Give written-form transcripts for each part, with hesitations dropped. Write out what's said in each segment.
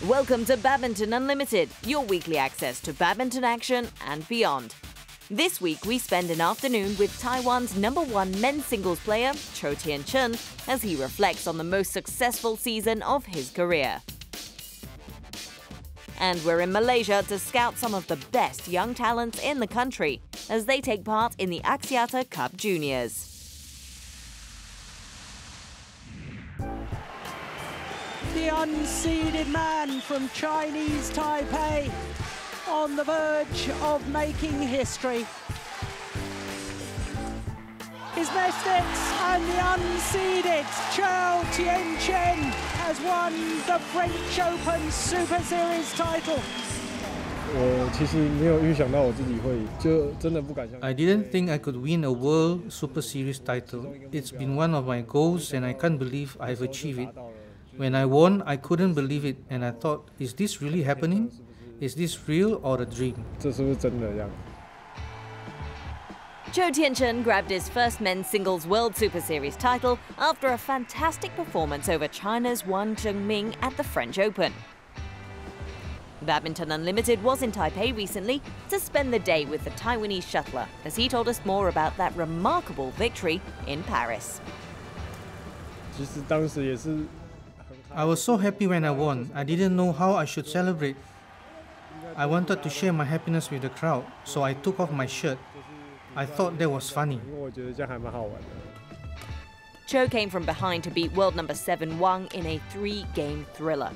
Welcome to Badminton Unlimited, your weekly access to badminton action and beyond. This week we spend an afternoon with Taiwan's #1 men's singles player, Chou Tien-chen, as he reflects on the most successful season of his career. And we're in Malaysia to scout some of the best young talents in the country as they take part in the Axiata Cup Juniors. The unseeded man from Chinese Taipei on the verge of making history. Is Mystics and the unseeded Chou Tien-chen has won the French Open Super Series title. I didn't think I could win a World Super Series title. It's been one of my goals and I can't believe I've achieved it. When I won, I couldn't believe it and I thought, is this really happening? Is this real or a dream? Chou Tien-chen grabbed his first men's singles World Super Series title after a fantastic performance over China's Wang Zhengming at the French Open. Badminton Unlimited was in Taipei recently to spend the day with the Taiwanese shuttler as he told us more about that remarkable victory in Paris. I was so happy when I won. I didn't know how I should celebrate. I wanted to share my happiness with the crowd, so I took off my shirt. I thought that was funny. Chou came from behind to beat world #7 Wang in a 3-game thriller.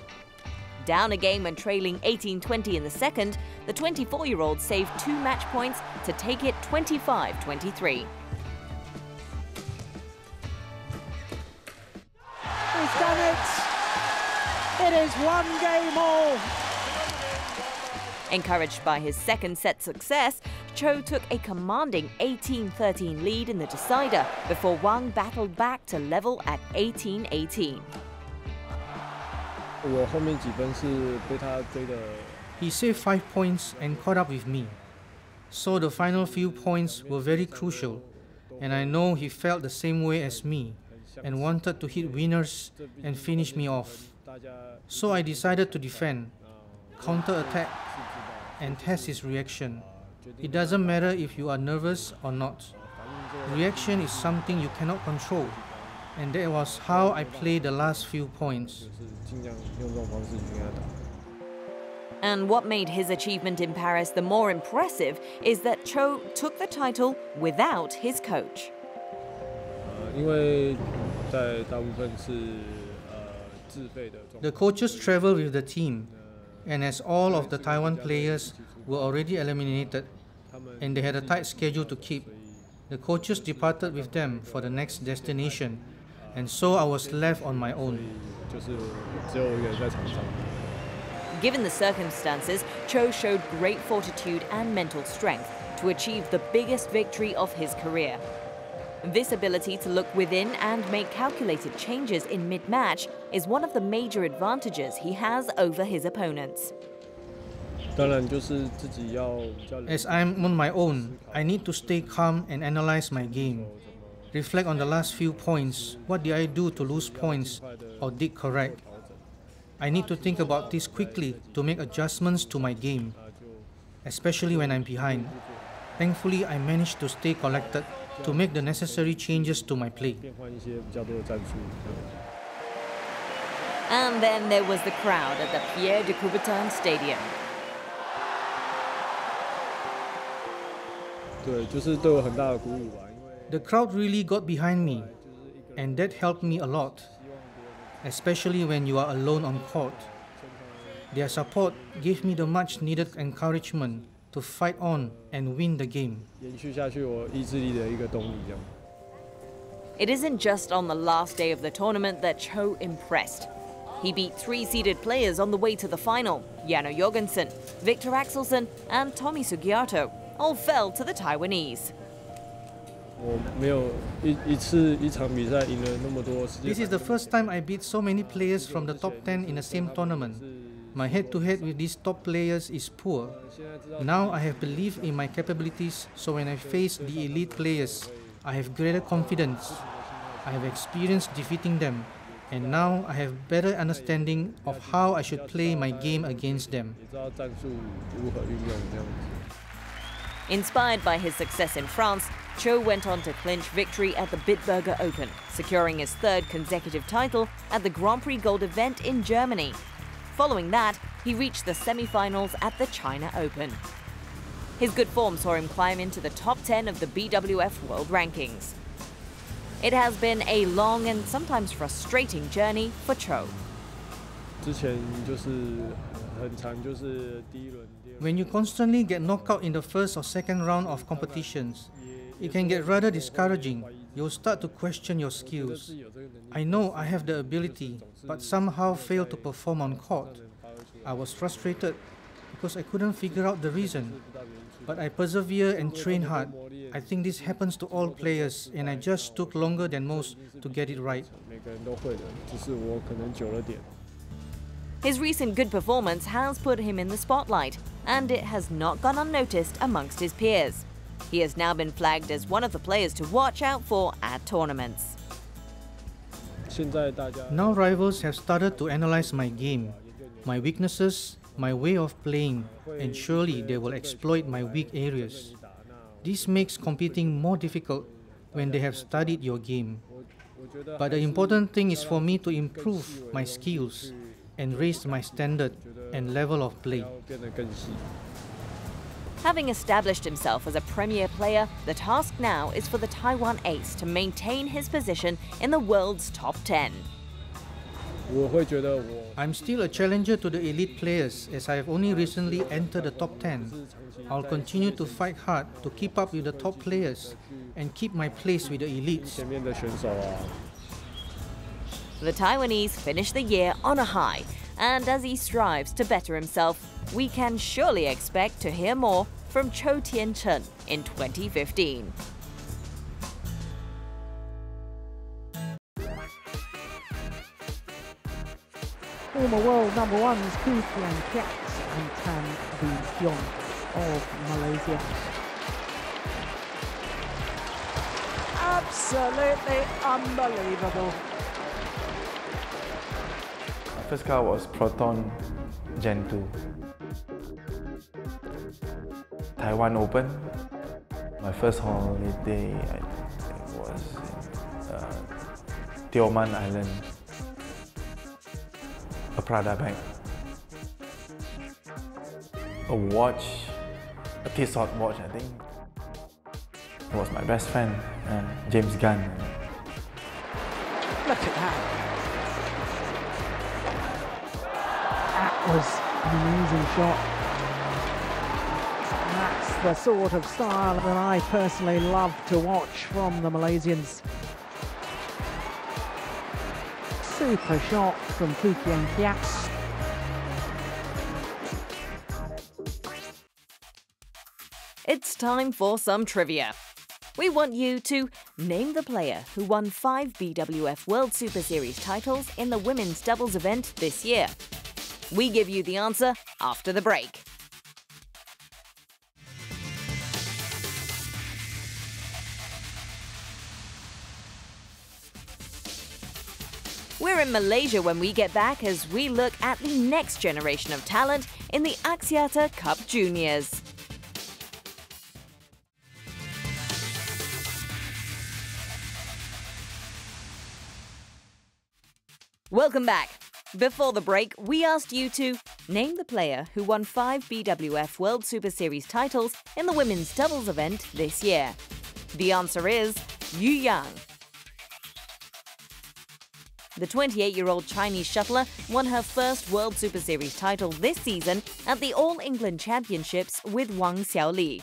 Down a game and trailing 18-20 in the second, the 24-year-old saved 2 match points to take it 25-23. He's done it! It is 1 game all. Encouraged by his second set success, Chou took a commanding 18-13 lead in the decider before Wang battled back to level at 18-18. He saved 5 points and caught up with me. So the final few points were very crucial, and I know he felt the same way as me and wanted to hit winners and finish me off. So I decided to defend, counter-attack, and test his reaction. It doesn't matter if you are nervous or not. Reaction is something you cannot control, and that was how I played the last few points. And what made his achievement in Paris the more impressive is that Chou took the title without his coach. The coaches travel with the team, and as all of the Taiwan players were already eliminated and they had a tight schedule to keep, the coaches departed with them for the next destination, and so I was left on my own. Given the circumstances, Chou showed great fortitude and mental strength to achieve the biggest victory of his career. This ability to look within and make calculated changes in mid-match is one of the major advantages he has over his opponents. As I'm on my own, I need to stay calm and analyze my game. Reflect on the last few points. What did I do to lose points or did correct? I need to think about this quickly to make adjustments to my game, especially when I'm behind. Thankfully, I managed to stay collected to make the necessary changes to my play. And then there was the crowd at the Pierre de Coubertin Stadium. The crowd really got behind me, and that helped me a lot, especially when you are alone on court. Their support gave me the much needed encouragement to fight on and win the game. It isn't just on the last day of the tournament that Chou impressed. He beat 3 seeded players on the way to the final. Janne Jorgensen, Victor Axelsen and Tommy Sugiarto all fell to the Taiwanese. This is the first time I beat so many players from the top 10 in the same tournament. My head-to-head with these top players is poor. Now I have belief in my capabilities, so when I face the elite players, I have greater confidence. I have experience defeating them, and now I have better understanding of how I should play my game against them. Inspired by his success in France, Chou went on to clinch victory at the Bitburger Open, securing his third consecutive title at the Grand Prix Gold event in Germany. Following that, he reached the semi-finals at the China Open. His good form saw him climb into the top 10 of the BWF World Rankings. It has been a long and sometimes frustrating journey for Chou. When you constantly get knocked out in the first or second round of competitions, it can get rather discouraging. You'll start to question your skills. I know I have the ability, but somehow fail to perform on court. I was frustrated because I couldn't figure out the reason. But I persevere and train hard. I think this happens to all players, and I just took longer than most to get it right. His recent good performance has put him in the spotlight, and it has not gone unnoticed amongst his peers. He has now been flagged as one of the players to watch out for at tournaments. Now rivals have started to analyze my game, my weaknesses, my way of playing, and surely they will exploit my weak areas. This makes competing more difficult when they have studied your game. But the important thing is for me to improve my skills and raise my standard and level of play. Having established himself as a premier player, the task now is for the Taiwan ace to maintain his position in the world's top 10. I'm still a challenger to the elite players as I have only recently entered the top 10. I'll continue to fight hard to keep up with the top players and keep my place with the elites. The Taiwanese finished the year on a high, and as he strives to better himself, we can surely expect to hear more from Chou Tien-chen in 2015. Former world #1s Chou Tien-chen and Tangkas of Malaysia. Absolutely unbelievable. My first car was Proton Gen 2. Taiwan Open. My first holiday, I think, was in Tioman Island. A Prada bag. A watch, a Tissot watch, I think. It was my best friend, James Gunn. Look at that. That was an amazing shot. And that's the sort of style that I personally love to watch from the Malaysians. Super shot from Chou Tien-chen. It's time for some trivia. We want you to name the player who won 5 BWF World Super Series titles in the women's doubles event this year. We give you the answer after the break. We're in Malaysia when we get back as we look at the next generation of talent in the Axiata Cup Juniors. Welcome back. Before the break, we asked you to name the player who won 5 BWF World Super Series titles in the women's doubles event this year. The answer is Yu Yang. The 28-year-old Chinese shuttler won her first World Super Series title this season at the All England Championships with Wang Xiaoli.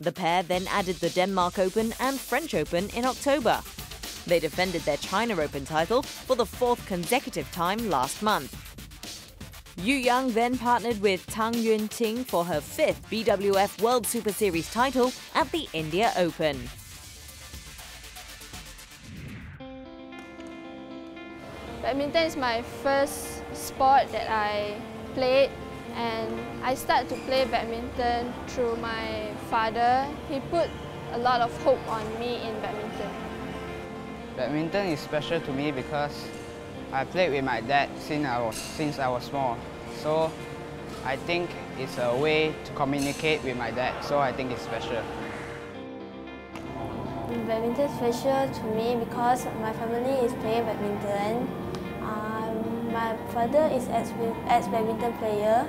The pair then added the Denmark Open and French Open in October. They defended their China Open title for the 4th consecutive time last month. Yu Yang then partnered with Tang Yun-ting for her 5th BWF World Super Series title at the India Open. Badminton is my first sport that I played, and I started to play badminton through my father. He put a lot of hope on me in badminton. Badminton is special to me because I played with my dad since I was small. So I think it's a way to communicate with my dad. So I think it's special. Badminton is special to me because my family is playing badminton. My father is ex-badminton player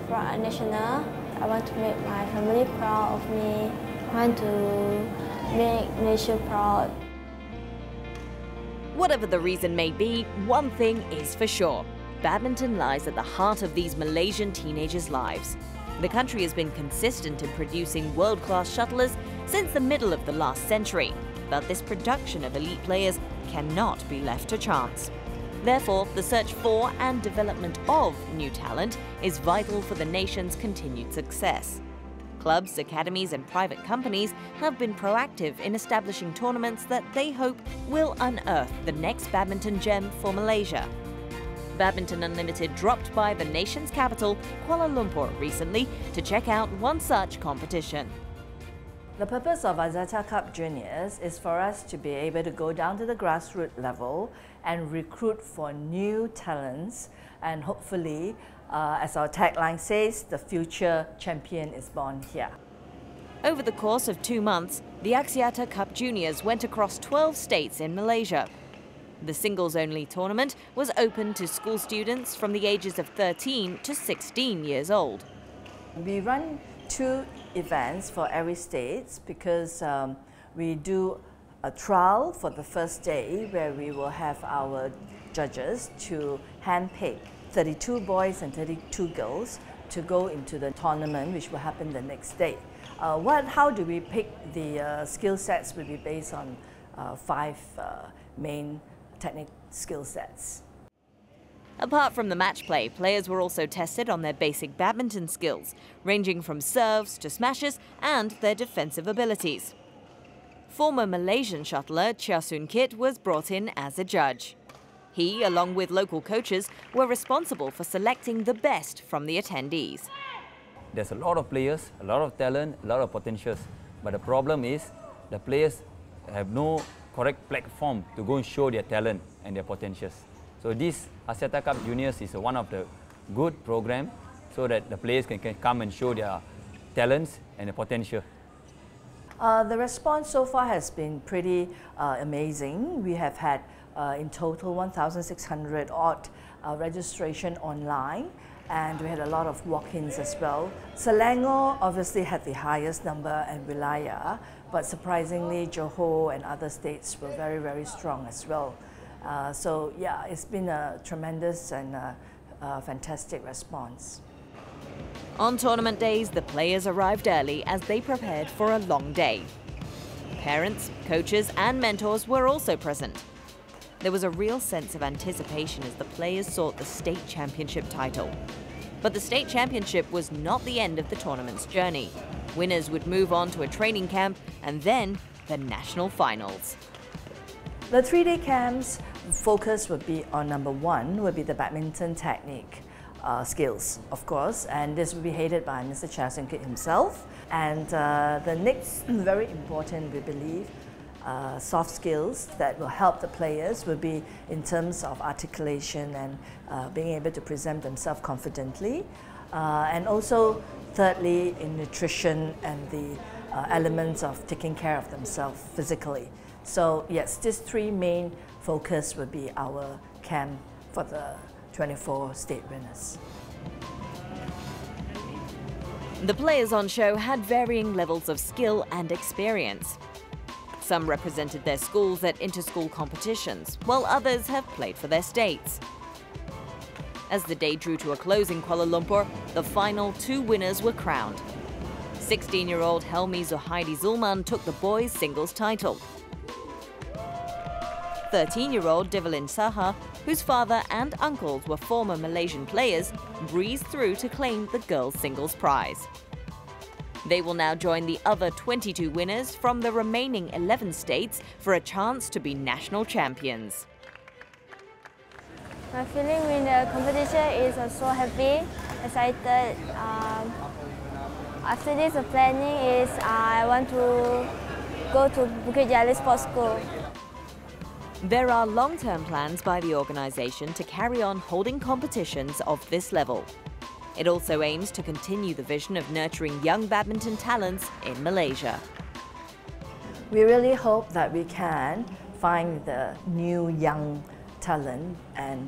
for national. I want to make my family proud of me. I want to make Malaysia proud. Whatever the reason may be, one thing is for sure. Badminton lies at the heart of these Malaysian teenagers' lives. The country has been consistent in producing world-class shuttlers since the middle of the last century, but this production of elite players cannot be left to chance. Therefore, the search for and development of new talent is vital for the nation's continued success. Clubs, academies and private companies have been proactive in establishing tournaments that they hope will unearth the next badminton gem for Malaysia. Badminton Unlimited dropped by the nation's capital, Kuala Lumpur, recently to check out one such competition. The purpose of Axiata Cup Juniors is for us to be able to go down to the grassroots level and recruit for new talents, and hopefully, as our tagline says, the future champion is born here. Over the course of 2 months, the Axiata Cup Juniors went across 12 states in Malaysia. The singles-only tournament was open to school students from the ages of 13 to 16 years old. We run 2 events for every state because we do a trial for the first day where we will have our judges to handpick 32 boys and 32 girls to go into the tournament, which will happen the next day. How do we pick the skill sets will be based on 5 main technical skill sets. Apart from the match play, players were also tested on their basic badminton skills, ranging from serves to smashes and their defensive abilities. Former Malaysian shuttler Chou Tien-chen was brought in as a judge. He, along with local coaches, were responsible for selecting the best from the attendees. There's a lot of players, a lot of talent, a lot of potentials. But the problem is the players have no correct platform to go and show their talent and their potentials. So this Axiata Cup Juniors is one of the good program so that the players can come and show their talents and their potential. The response so far has been pretty amazing. We have had in total 1,600 odd registration online, and we had a lot of walk-ins as well. Selangor obviously had the highest number, and Wilayah, but surprisingly Johor and other states were very, very strong as well. So yeah, it's been a tremendous and fantastic response. On tournament days, the players arrived early as they prepared for a long day. Parents, coaches and mentors were also present. There was a real sense of anticipation as the players sought the state championship title. But the state championship was not the end of the tournament's journey. Winners would move on to a training camp and then the national finals. The 3-day camp's focus would be on number 1 would be the badminton technique skills, of course, and this will be headed by Mr. Chou Tien-chen himself. And the next very important, we believe, soft skills that will help the players will be in terms of articulation and being able to present themselves confidently. And also, thirdly, in nutrition and the elements of taking care of themselves physically. So yes, these 3 main focus will be our camp for the 24 state winners. The players on show had varying levels of skill and experience. Some represented their schools at inter-school competitions, while others have played for their states. As the day drew to a close in Kuala Lumpur, the final 2 winners were crowned. 16-year-old Helmi Zuhaidi Zulman took the boys' singles title. 13-year-old Develin Saha, whose father and uncles were former Malaysian players, breezed through to claim the girls' singles prize. They will now join the other 22 winners from the remaining 11 states for a chance to be national champions. My feeling in the competition is so happy, excited. After this, the planning is I want to go to Bukit Jalil Sports School. There are long-term plans by the organisation to carry on holding competitions of this level. It also aims to continue the vision of nurturing young badminton talents in Malaysia. We really hope that we can find the new young talent and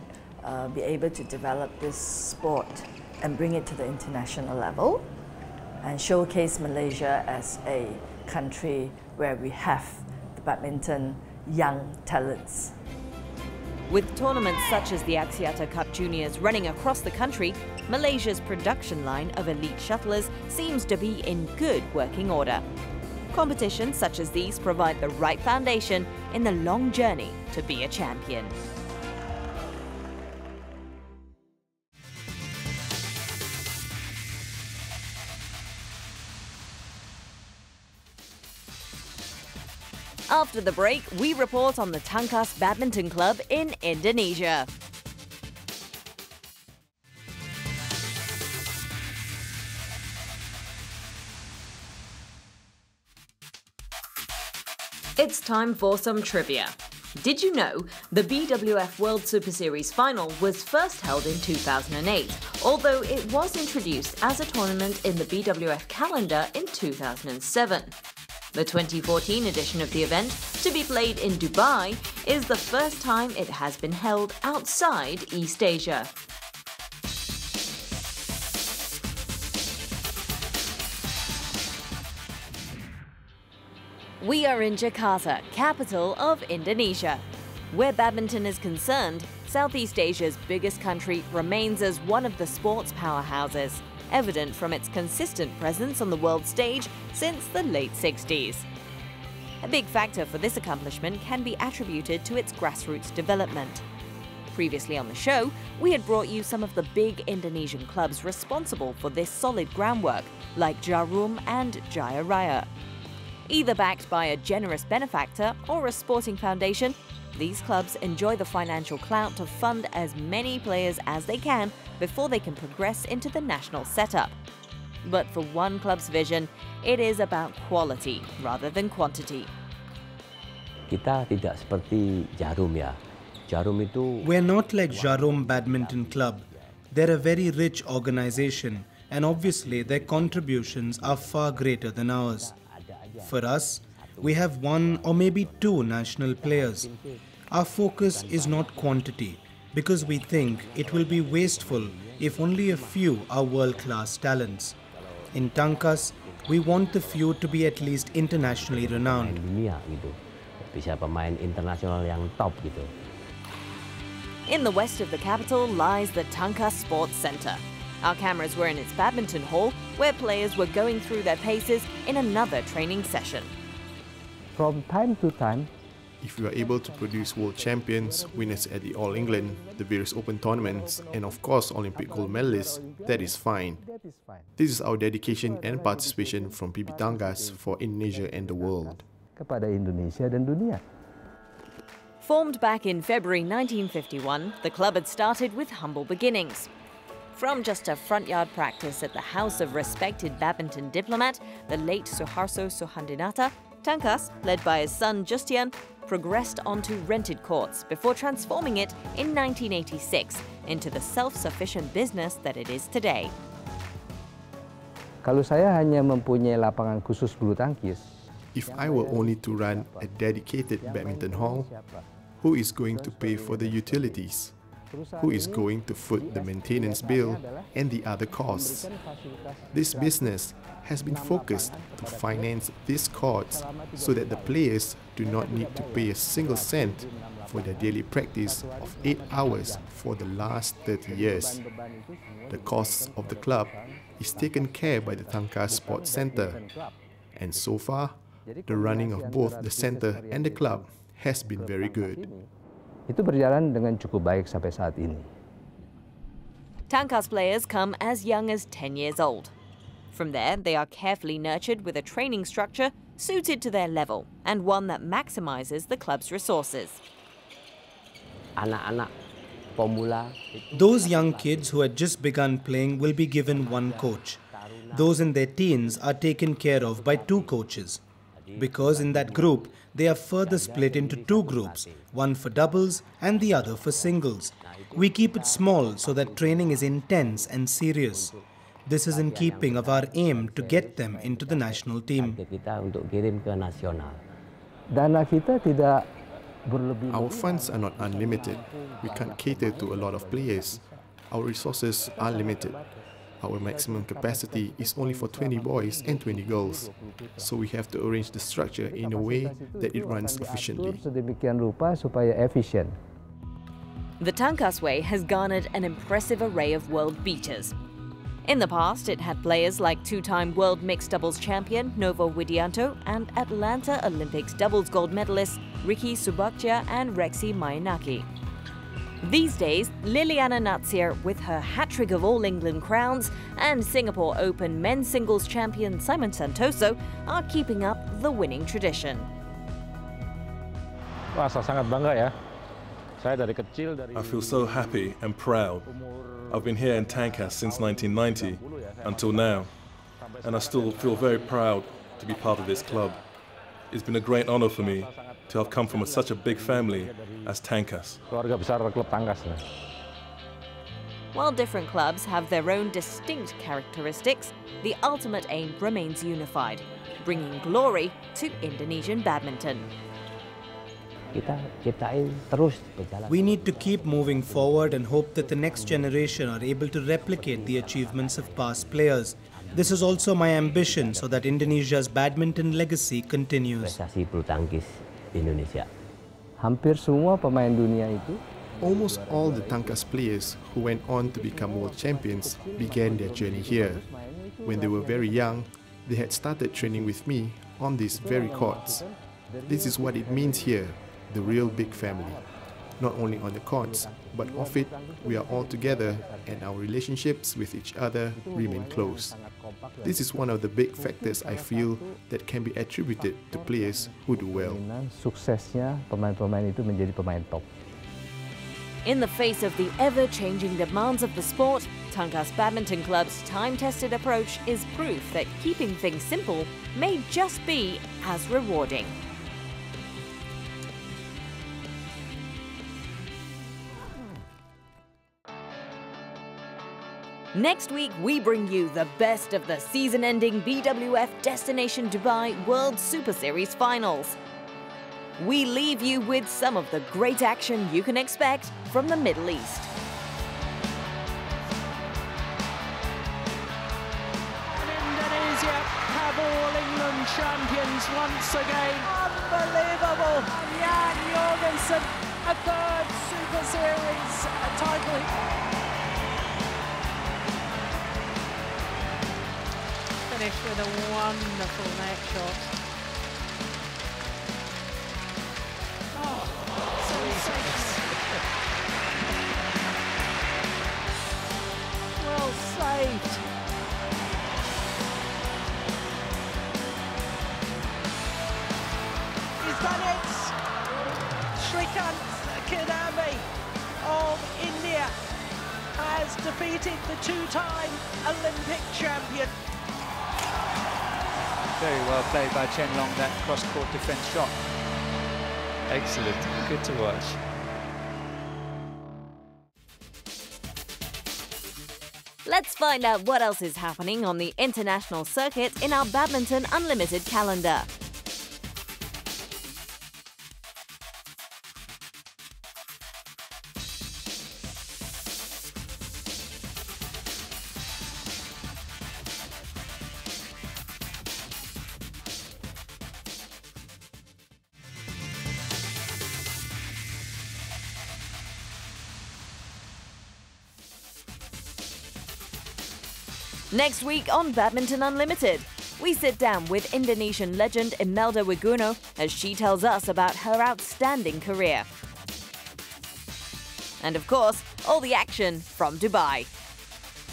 be able to develop this sport and bring it to the international level and showcase Malaysia as a country where we have the badminton young talents. With tournaments such as the Axiata Cup Juniors running across the country, Malaysia's production line of elite shuttlers seems to be in good working order. Competitions such as these provide the right foundation in the long journey to be a champion. After the break, we report on the Tangkas Badminton Club in Indonesia. It's time for some trivia. Did you know the BWF World Super Series final was first held in 2008, although it was introduced as a tournament in the BWF calendar in 2007. The 2014 edition of the event, to be played in Dubai, is the first time it has been held outside East Asia. We are in Jakarta, capital of Indonesia. Where badminton is concerned, Southeast Asia's biggest country remains as one of the sports powerhouses, evident from its consistent presence on the world stage since the late 60s. A big factor for this accomplishment can be attributed to its grassroots development. Previously on the show, we had brought you some of the big Indonesian clubs responsible for this solid groundwork, like Jarum and Jaya Raya. Either backed by a generous benefactor or a sporting foundation, these clubs enjoy the financial clout to fund as many players as they can before they can progress into the national setup. But for one club's vision, it is about quality rather than quantity. Kita tidak seperti Jarum ya. Jarum itu. We're not like Jarum Badminton Club. They're a very rich organization, and obviously their contributions are far greater than ours. For us, we have one or maybe two national players. Our focus is not quantity, because we think it will be wasteful if only a few are world-class talents. In Tangkas, we want the few to be at least internationally renowned. Bisa pemain internasional yang top gitu. In the west of the capital lies the Tangkas Sports Centre. Our cameras were in its badminton hall, where players were going through their paces in another training session. From time to time, if we are able to produce world champions, winners at the All England, the various open tournaments, and of course Olympic gold medalists, that is fine. This is our dedication and participation from PB Tangkas for Indonesia and the world. Kepada Indonesia dan dunia. Formed back in February 1951, the club had started with humble beginnings. From just a front yard practice at the house of respected badminton diplomat, the late Suharto Suhandinata, Tangkas, led by his son Chou Tien-chen, progressed onto rented courts before transforming it in 1986 into the self-sufficient business that it is today. Kalau saya hanya mempunyai lapangan khusus bulu tangkis, if I were only to run a dedicated badminton hall, who is going to pay for the utilities? Who is going to foot the maintenance bill and the other costs? This business has been focused to finance these courts so that the players do not need to pay a single cent for their daily practice of 8 hours for the last 30 years. The costs of the club is taken care by the Tangkas Sports Centre, and so far, the running of both the centre and the club has been very good. Itu berjalan dengan cukup baik sampai saat ini. Tangkas players come as young as 10 years old. From there, they are carefully nurtured with a training structure suited to their level and one that maximizes the club's resources. Anak-anak pemula. Those young kids who had just begun playing will be given one coach. Those in their teens are taken care of by two coaches. because in that group, they are further split into two groups, one for doubles and the other for singles. We keep it small so that training is intense and serious. This is in keeping of our aim to get them into the national team. Our funds are not unlimited. We can't cater to a lot of players. Our resources are limited. Our maximum capacity is only for 20 boys and 20 girls. So we have to arrange the structure in a way that it runs efficiently. The Tangkas way has garnered an impressive array of world beaters. In the past, it had players like two-time world mixed doubles champion Novo Widianto and Atlanta Olympics doubles gold medalists Ricky Subakja and Rexy Mainaki. These days, Liliana Natsir, with her hat-trick of All England crowns, and Singapore Open men's singles champion Simon Santoso are keeping up the winning tradition. I feel so happy and proud. I've been here in Tangkas since 1990 until now, and I still feel very proud to be part of this club. It's been a great honor for me to have come from such a big family as Tangkas. While different clubs have their own distinct characteristics, the ultimate aim remains unified, bringing glory to Indonesian badminton. We need to keep moving forward and hope that the next generation are able to replicate the achievements of past players. This is also my ambition so that Indonesia's badminton legacy continues. Almost all the Tangkas players who went on to become world champions began their journey here. When they were very young, they had started training with me on these very courts. This is what it means here, the real big family. Not only on the courts, but off it, we are all together and our relationships with each other remain close. This is one of the big factors I feel that can be attributed to players who do well. In the face of the ever-changing demands of the sport, Tangkas Badminton Club's time-tested approach is proof that keeping things simple may just be as rewarding. Next week, we bring you the best of the season-ending BWF Destination Dubai World Super Series finals. We leave you with some of the great action you can expect from the Middle East. And Indonesia have All England champions once again. Unbelievable! Jan Jorgensen, a third Super Series title. Finished with a wonderful net shot. Oh, well saved. He's done it. Shrikant Kidambi of India has defeated the two-time Olympic champion. Very well played by Chen Long, that cross-court defence shot. Excellent, good to watch. Let's find out what else is happening on the international circuit in our Badminton Unlimited calendar. Next week on Badminton Unlimited, we sit down with Indonesian legend Imelda Wiguno as she tells us about her outstanding career. And of course, all the action from Dubai.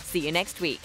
See you next week.